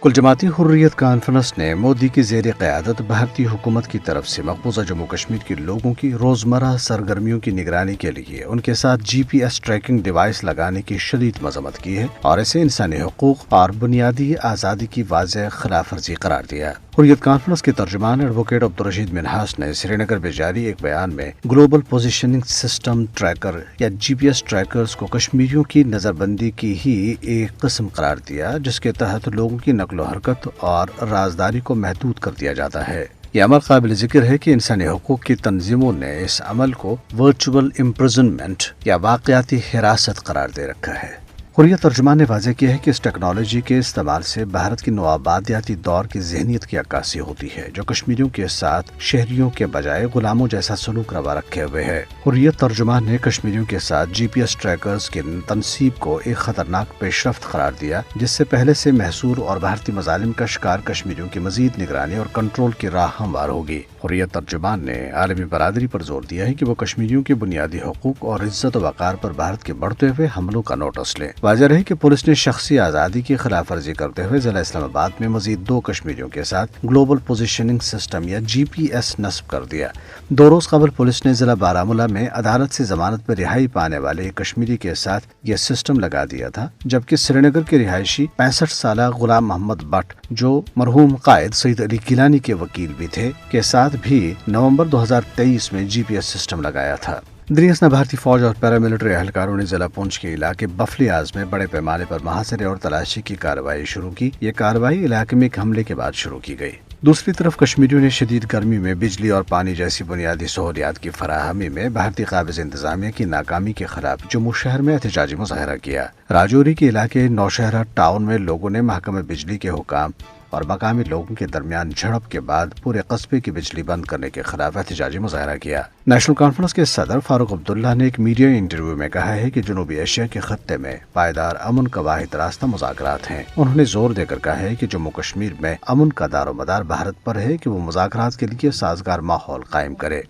کل جماعتی حریت کانفرنس نے مودی کی زیر قیادت بھارتی حکومت کی طرف سے مقبوضہ جموں کشمیر کے لوگوں کی روزمرہ سرگرمیوں کی نگرانی کے لیے ان کے ساتھ جی پی ایس ٹریکنگ ڈیوائس لگانے کی شدید مذمت کی ہے اور اسے انسانی حقوق اور بنیادی آزادی کی واضح خلاف ورزی قرار دیا۔ حریت کانفرنس کے ترجمان ایڈوکیٹ عبدالرشید منہاس نے سری نگر میں جاری ایک بیان میں گلوبل پوزیشننگ سسٹم ٹریکر یا جی پی ایس ٹریکرز کو کشمیریوں کی نظر بندی کی ہی ایک قسم قرار دیا، جس کے تحت لوگوں کی نقل و حرکت اور رازداری کو محدود کر دیا جاتا ہے۔ یہ عمل قابل ذکر ہے کہ انسانی حقوق کی تنظیموں نے اس عمل کو ورچوئل امپرزنمنٹ یا واقعاتی حراست قرار دے رکھا ہے۔ حریت ترجمان نے واضح کیا ہے کہ اس ٹیکنالوجی کے استعمال سے بھارت کی نوآبادیاتی دور کی ذہنیت کی عکاسی ہوتی ہے، جو کشمیریوں کے ساتھ شہریوں کے بجائے غلاموں جیسا سلوک روا رکھے ہوئے ہے۔ حریت ترجمان نے کشمیریوں کے ساتھ جی پی ایس ٹریکرز کی تنصیب کو ایک خطرناک پیش رفت قرار دیا، جس سے پہلے سے محصور اور بھارتی مظالم کا شکار کشمیریوں کی مزید نگرانی اور کنٹرول کی راہ ہموار ہوگی۔ حریت ترجمان نے عالمی برادری پر زور دیا ہے کہ وہ کشمیریوں کے بنیادی حقوق اور عزت و وقار پر بھارت کے بڑھتے ہوئے حملوں کا نوٹس لیں۔ واضح رہے کہ پولیس نے شخصی آزادی کی خلاف ورزی کرتے ہوئے ضلع اسلام آباد میں مزید 2 کشمیریوں کے ساتھ گلوبل پوزیشننگ سسٹم یا جی پی ایس نصب کر دیا۔ 2 روز قبل پولیس نے ضلع بارہمولہ میں عدالت سے ضمانت پر رہائی پانے والے ایک کشمیری کے ساتھ یہ سسٹم لگا دیا تھا، جبکہ سری نگر کے رہائشی 65 سالہ غلام محمد بٹ، جو مرحوم قائد سید علی گیلانی کے وکیل بھی تھے، کے ساتھ بھی نومبر 2023 میں جی پی ایس سسٹم لگایا تھا۔ دریاسنا بھارتی فوج اور پیراملٹری اہلکاروں نے ضلع پونچھ کے علاقے بفلیاز میں بڑے پیمانے پر محاصرے اور تلاشی کی کارروائی شروع کی۔ یہ کارروائی علاقے میں ایک حملے کے بعد شروع کی گئی۔ دوسری طرف کشمیریوں نے شدید گرمی میں بجلی اور پانی جیسی بنیادی سہولیات کی فراہمی میں بھارتی قابض انتظامیہ کی ناکامی کے خلاف جموں شہر میں احتجاجی مظاہرہ کیا۔ راجوری کے علاقے نوشہرہ ٹاؤن میں لوگوں نے محکمہ بجلی کے حکام اور مقامی لوگوں کے درمیان جھڑپ کے بعد پورے قصبے کی بجلی بند کرنے کے خلاف احتجاجی مظاہرہ کیا۔ نیشنل کانفرنس کے صدر فاروق عبداللہ نے ایک میڈیا انٹرویو میں کہا ہے کہ جنوبی ایشیا کے خطے میں پائیدار امن کا واحد راستہ مذاکرات ہیں۔ انہوں نے زور دے کر کہا ہے کہ جموں کشمیر میں امن کا دار و مدار بھارت پر ہے کہ وہ مذاکرات کے لیے سازگار ماحول قائم کرے۔